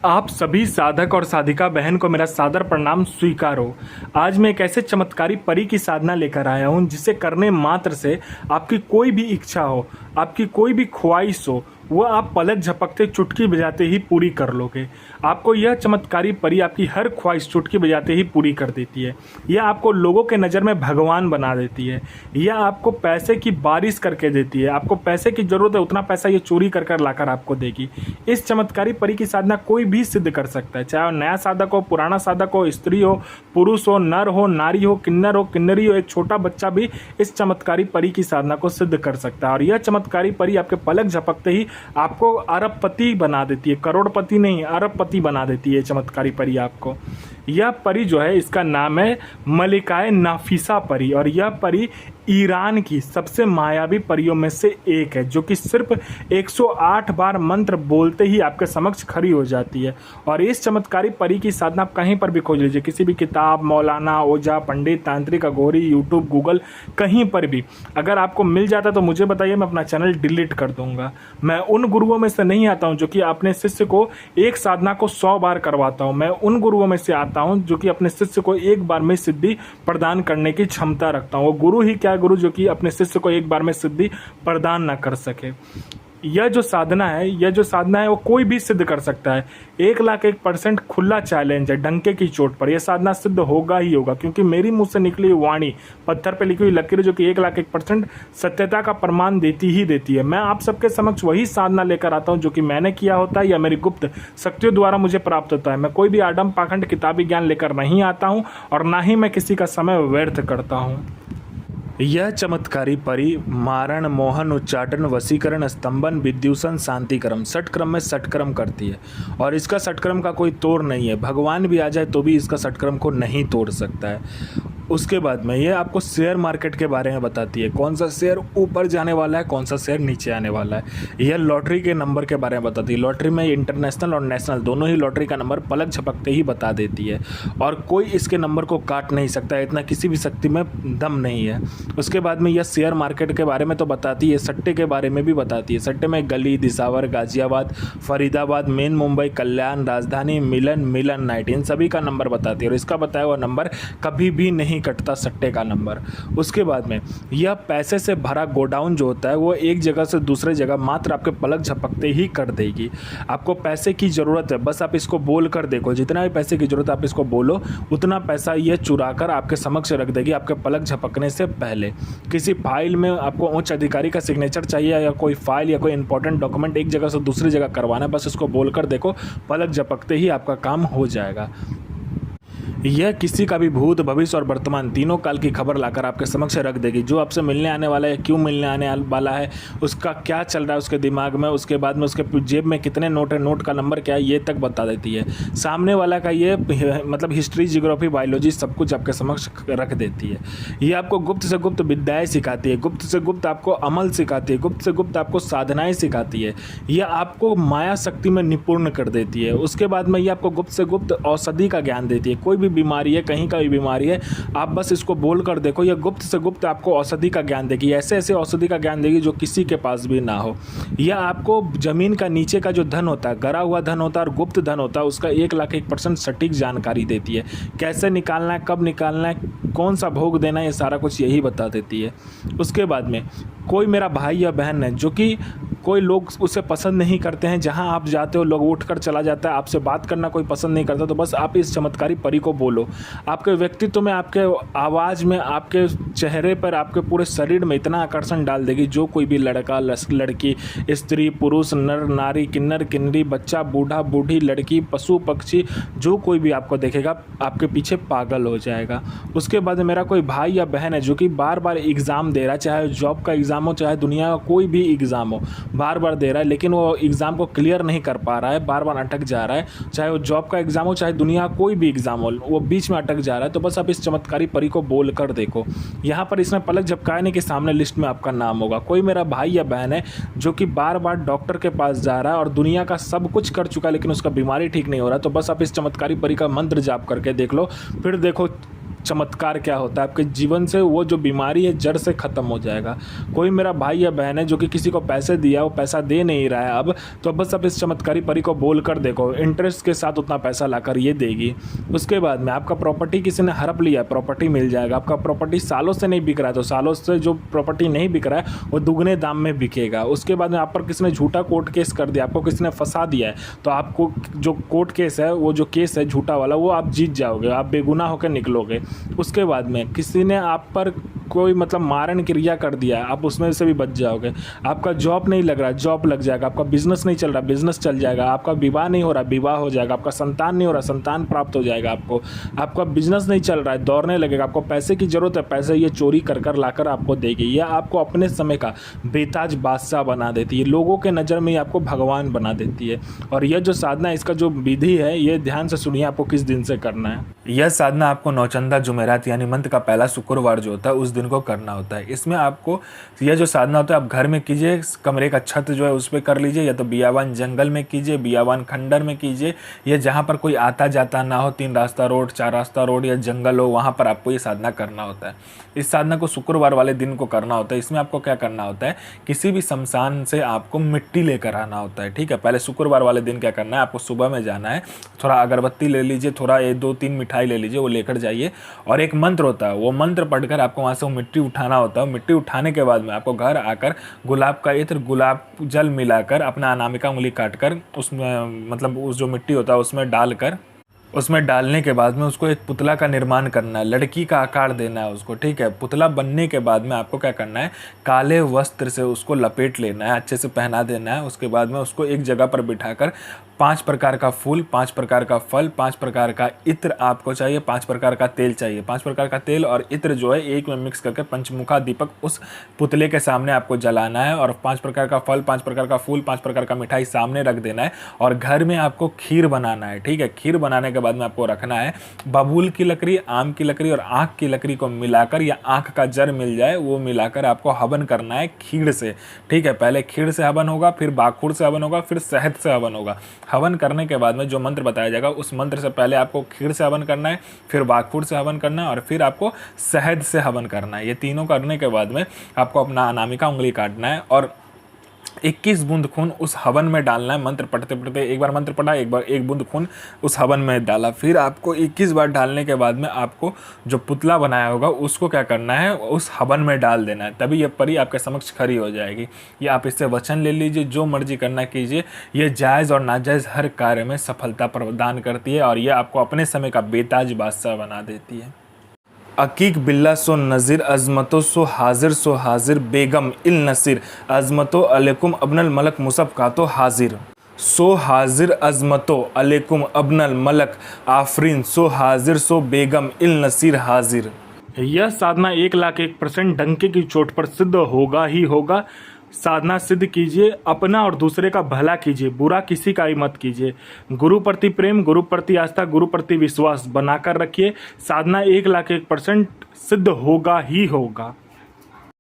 आप सभी साधक और साधिका बहन को मेरा सादर प्रणाम स्वीकार हो। आज मैं एक ऐसे चमत्कारी परी की साधना लेकर आया हूँ जिसे करने मात्र से आपकी कोई भी इच्छा हो, आपकी कोई भी ख्वाहिश हो, वह आप पलक झपकते चुटकी बजाते ही पूरी कर लोगे। आपको यह चमत्कारी परी आपकी हर ख्वाहिश चुटकी बजाते ही पूरी कर देती है। यह आपको लोगों के नज़र में भगवान बना देती है। यह आपको पैसे की बारिश करके देती है। आपको पैसे की ज़रूरत है, उतना पैसा ये चोरी कर कर लाकर आपको देगी। इस चमत्कारी परी की साधना कोई भी सिद्ध कर सकता है, चाहे वो नया साधक हो, पुराना साधक हो, स्त्री हो, पुरुष हो, नर हो, नारी हो, किन्नरी हो, एक छोटा बच्चा भी इस चमत्कारी परी की साधना को सिद्ध कर सकता है। और यह चमत्कारी परी आपके पलक झपकते ही आपको अरबपति बना देती है, करोड़पति नहीं, अरबपति बना देती है चमत्कारी परी आपको। यह परी जो है, इसका नाम है मलिकाए नाफिसा परी, और यह परी ईरान की सबसे मायावी परियों में से एक है, जो कि सिर्फ 108 बार मंत्र बोलते ही आपके समक्ष खड़ी हो जाती है। और इस चमत्कारी परी की साधना आप कहीं पर भी खोज लीजिए, किसी भी किताब, मौलाना, ओझा, पंडित, तांत्रिक, अघोरी, यूट्यूब, गूगल, कहीं पर भी अगर आपको मिल जाता तो मुझे बताइए, मैं अपना चैनल डिलीट कर दूंगा। मैं उन गुरुओं में से नहीं आता हूं जो कि अपने शिष्य को एक साधना को 100 बार करवाता हूं। मैं उन गुरुओं में से आता हूं जो कि अपने शिष्य को एक बार में सिद्धि प्रदान करने की क्षमता रखता हूं। वो गुरु ही क्या गुरु जो कि अपने शिष्य को एक बार में सिद्धि प्रदान ना कर सके। यह जो साधना है वो कोई भी सिद्ध कर सकता है। 1,01% खुला चैलेंज है, डंके की चोट पर यह साधना सिद्ध होगा ही होगा, क्योंकि मेरी मुंह से निकली हुई वाणी, पत्थर पे लिखी हुई लकीर जो कि 1,01% सत्यता का प्रमाण देती ही देती है। मैं आप सबके समक्ष वही साधना लेकर आता हूं जो कि मैंने किया होता है या मेरी गुप्त शक्तियों द्वारा मुझे प्राप्त होता है। मैं कोई भी आडम पाखंड किताबी ज्ञान लेकर नहीं आता हूँ, और ना ही मैं किसी का समय व्यर्थ करता हूँ। यह चमत्कारी परी मारण, मोहन, उच्चाटन, वशीकरण, स्तंभन, विद्युषण, शांतिक्रम, षटक्रम में षटक्रम करती है। और इसका षटक्रम का कोई तोड़ नहीं है। भगवान भी आ जाए तो भी इसका षटक्रम को नहीं तोड़ सकता है। उसके बाद में ये आपको शेयर मार्केट के बारे में बताती है, कौन सा शेयर ऊपर जाने वाला है, कौन सा शेयर नीचे आने वाला है। यह लॉटरी के नंबर के बारे में बताती है। लॉटरी में इंटरनेशनल और नेशनल दोनों ही लॉटरी का नंबर पलक झपकते ही बता देती है, और कोई इसके नंबर को काट नहीं सकता, इतना किसी भी शक्ति में दम नहीं है। उसके बाद में यह शेयर मार्केट के बारे में तो बताती है, सट्टे के बारे में भी बताती है। सट्टे में गली, दिसावर, गाजियाबाद, फरीदाबाद, मेन मुंबई, कल्याण, राजधानी, मिलन नाइट, इन सभी का नंबर बताती है। और इसका बताया हुआ नंबर कभी भी नहीं कटता, सट्टे का नंबर। उसके बाद में यह पैसे से भरा गोडाउन जो होता है वो एक जगह से दूसरे जगह मात्र आपके पलक झपकते ही कर देगी। आपको पैसे की ज़रूरत है, बस आप इसको बोल कर देखो, जितना भी पैसे की ज़रूरत है आप इसको बोलो, उतना पैसा ये चुरा कर आपके समक्ष रख देगी आपके पलक झपकने से पहले। किसी फाइल में आपको उच्च अधिकारी का सिग्नेचर चाहिए, या कोई फाइल या कोई इंपॉर्टेंट डॉक्यूमेंट एक जगह से दूसरी जगह करवाना है, बस इसको बोल कर देखो, पलक झपकते ही आपका काम हो जाएगा। यह किसी का भी भूत, भविष्य और वर्तमान तीनों काल की खबर लाकर आपके समक्ष रख देगी। जो आपसे मिलने आने वाला है, क्यों मिलने आने वाला है, उसका क्या चल रहा है उसके दिमाग में, उसके बाद में उसके जेब में कितने नोट है, नोट का नंबर क्या है, ये तक बता देती है। सामने वाला का ये मतलब हिस्ट्री, जियोग्राफी, बायोलॉजी सब कुछ आपके समक्ष रख देती है। ये आपको गुप्त से गुप्त विद्याएँ सिखाती है, गुप्त से गुप्त आपको अमल सिखाती है, गुप्त से गुप्त आपको साधनाएँ सिखाती है। यह आपको माया शक्ति में निपुण कर देती है। उसके बाद में ये आपको गुप्त से गुप्त औषधि का ज्ञान देती है। कोई भी बीमारी है, कहीं का भी बीमारी है, आप बस इसको बोल कर देखो, यह गुप्त से गुप्त आपको औषधि का ज्ञान देगी। ऐसे ऐसे औषधि का ज्ञान देगी जो किसी के पास भी ना हो। यह आपको जमीन का नीचे का जो धन होता है, गरा हुआ धन होता है और गुप्त धन होता है, उसका 1,01% सटीक जानकारी देती है। कैसे निकालना है, कब निकालना है, कौन सा भोग देना है, ये सारा कुछ यही बता देती है। उसके बाद में कोई मेरा भाई या बहन है जो कि कोई लोग उसे पसंद नहीं करते हैं, जहां आप जाते हो लोग उठकर चला जाता है, आपसे बात करना कोई पसंद नहीं करता, तो बस आप इस चमत्कारी परी को बोलो। आपके व्यक्तित्व में, आपके आवाज़ में, आपके चेहरे पर, आपके पूरे शरीर में इतना आकर्षण डाल देगी, जो कोई भी लड़का, लड़की, स्त्री, पुरुष, नर, नारी, किन्नर, किन्नरी, बच्चा, बूढ़ा, बूढ़ी, लड़की, पशु, पक्षी, जो कोई भी आपको देखेगा आपके पीछे पागल हो जाएगा। उसके बाद मेरा कोई भाई या बहन है जो कि बार बार एग्ज़ाम दे रहा है, चाहे जॉब का एग्ज़ाम हो, चाहे दुनिया का कोई भी एग्ज़ाम हो, बार बार दे रहा है, लेकिन वो एग्ज़ाम को क्लियर नहीं कर पा रहा है, बार बार अटक जा रहा है, चाहे वो जॉब का एग्ज़ाम हो, चाहे दुनिया का कोई भी एग्ज़ाम हो, वो बीच में अटक जा रहा है, तो बस आप इस चमत्कारी परी को बोल कर देखो। यहाँ पर इसमें पलक झपकाने के सामने लिस्ट में आपका नाम होगा। कोई मेरा भाई या बहन है जो कि बार बार डॉक्टर के पास जा रहा है और दुनिया का सब कुछ कर चुका है, लेकिन उसका बीमारी ठीक नहीं हो रहा, तो बस आप इस चमत्कारी परी का मंत्र जाप करके देख लो, फिर देखो चमत्कार क्या होता है, आपके जीवन से वो जो बीमारी है जड़ से ख़त्म हो जाएगा। कोई मेरा भाई या बहन है जो कि किसी को पैसे दिया, वो पैसा दे नहीं रहा है अब, तो बस अब इस चमत्कारी परी को बोल कर देखो, इंटरेस्ट के साथ उतना पैसा लाकर ये देगी। उसके बाद में आपका प्रॉपर्टी किसी ने हड़प लिया, प्रॉपर्टी मिल जाएगा। आपका प्रॉपर्टी सालों से नहीं बिक रहा है, तो सालों से जो प्रॉपर्टी नहीं बिक रहा है वो दुगने दाम में बिकेगा। उसके बाद में आप पर किसी ने झूठा कोर्ट केस कर दिया, आपको किसी ने फंसा दिया है, तो आपको जो कोर्ट केस है, वो जो केस है झूठा वाला, वो आप जीत जाओगे, आप बेगुनाह होकर निकलोगे। उसके बाद में किसी ने आप पर कोई मतलब मारण क्रिया कर दिया, आप उसमें से भी बच जाओगे। आपका जॉब नहीं लग रहा, जॉब लग जाएगा। आपका बिजनेस नहीं चल रहा, बिजनेस चल जाएगा। आपका विवाह नहीं हो रहा, विवाह हो जाएगा। आपका संतान नहीं हो रहा, संतान प्राप्त हो जाएगा आपको। आपका बिजनेस नहीं चल रहा है, दौड़ने लगेगा। आपको पैसे की जरूरत है, पैसे ये चोरी कर कर लाकर आपको देगी। यह आपको अपने समय का बेताज बादशाह बना देती है, लोगों के नज़र में आपको भगवान बना देती है। और यह जो साधना, इसका जो विधि है, ये ध्यान से सुनिए आपको किस दिन से करना है। यह साधना आपको नौचंदा जुमेरात यानी मंथ का पहला शुक्रवार जो होता है उस दिन को करना होता है। इसमें आपको यह जो साधना होता है आप घर में कीजिए, कमरे का छत जो है उस पर कर लीजिए, या तो बियावान जंगल में कीजिए, बियावान खंडर में कीजिए, या जहाँ पर कोई आता जाता ना हो, 3 रास्ता रोड, 4 रास्ता रोड या जंगल हो, वहाँ पर आपको ये साधना करना होता है। इस साधना को शुक्रवार वाले दिन को करना होता है। इसमें आपको क्या करना होता है, किसी भी शमशान से आपको मिट्टी लेकर आना होता है। ठीक है, पहले शुक्रवार वाले दिन क्या करना है, आपको सुबह में जाना है, थोड़ा अगरबत्ती ले लीजिए, थोड़ा 2-3 मिठाई ले लीजिए, वो लेकर जाइए, और एक मंत्र होता है, वो मंत्र पढ़कर आपको वहाँ से वो मिट्टी उठाना होता है। मिट्टी उठाने के बाद में आपको घर आकर गुलाब का इत्र, गुलाब जल मिलाकर, अपना अनामिका उंगली काटकर उसमें मतलब उस जो मिट्टी होता है उसमें डालकर, उसमें डालने के बाद में उसको एक पुतला का निर्माण करना है, लड़की का आकार देना है उसको। ठीक है, पुतला बनने के बाद में आपको क्या करना है, काले वस्त्र से उसको लपेट लेना है, अच्छे से पहना देना है। उसके बाद में उसको एक जगह पर बिठाकर 5 प्रकार का फूल, 5 प्रकार का फल, 5 प्रकार का इत्र आपको चाहिए, 5 प्रकार का तेल चाहिए। 5 प्रकार का तेल और इत्र जो है एक में मिक्स करके पंचमुखा दीपक उस पुतले के सामने आपको जलाना है, और 5 प्रकार का फल, 5 प्रकार का फूल, 5 प्रकार का मिठाई सामने रख देना है। और घर में आपको खीर बनाना है। ठीक है, खीर बनाने के बाद में आपको रखना है बबूल की लकड़ी, आम की लकड़ी और आँख की लकड़ी को मिलाकर, या आँख का जर मिल जाए वो मिलाकर आपको हवन करना है खीर से। ठीक है, पहले खीर से हवन होगा, फिर बाखुर से हवन होगा, फिर शहद से हवन होगा। हवन करने के बाद में जो मंत्र बताया जाएगा उस मंत्र से पहले आपको खीर से हवन करना है, फिर बाखुर से हवन करना है, और फिर आपको शहद से हवन करना है। ये तीनों करने के बाद में आपको अपना अनामिका उंगली काटना है और 21 बूंद खून उस हवन में डालना है। मंत्र पढ़ते पढ़ते एक बार मंत्र पढ़ा, एक बार 1 बूंद खून उस हवन में डाला। फिर आपको 21 बार डालने के बाद में आपको जो पुतला बनाया होगा उसको क्या करना है, उस हवन में डाल देना है, तभी ये परी आपके समक्ष खड़ी हो जाएगी। ये आप इससे वचन ले लीजिए, जो मर्जी करना कीजिए। ये जायज़ और नाजायज़ हर कार्य में सफलता प्रदान करती है, और ये आपको अपने समय का बेताज बादशाह बना देती है। अकीक बिल्ला सो नज़ीर अज़मतो सो हाजिर बेगम इल नसीर अज़मतो अलैकुम अब्नल मलक मुसफ़ का तो हाजिर सो हाजिर अज़मतो अलैकुम अब्नल मलक आफरीन सो हाजिर सो बेगम इल नसीर हाजिर। यह साधना 1,01,000% डंके की चोट पर सिद्ध होगा ही होगा। साधना सिद्ध कीजिए, अपना और दूसरे का भला कीजिए, बुरा किसी का ही मत कीजिए। गुरु प्रति प्रेम, गुरु प्रति आस्था, गुरु प्रति विश्वास बनाकर रखिए। साधना 1,01,000% सिद्ध होगा ही होगा।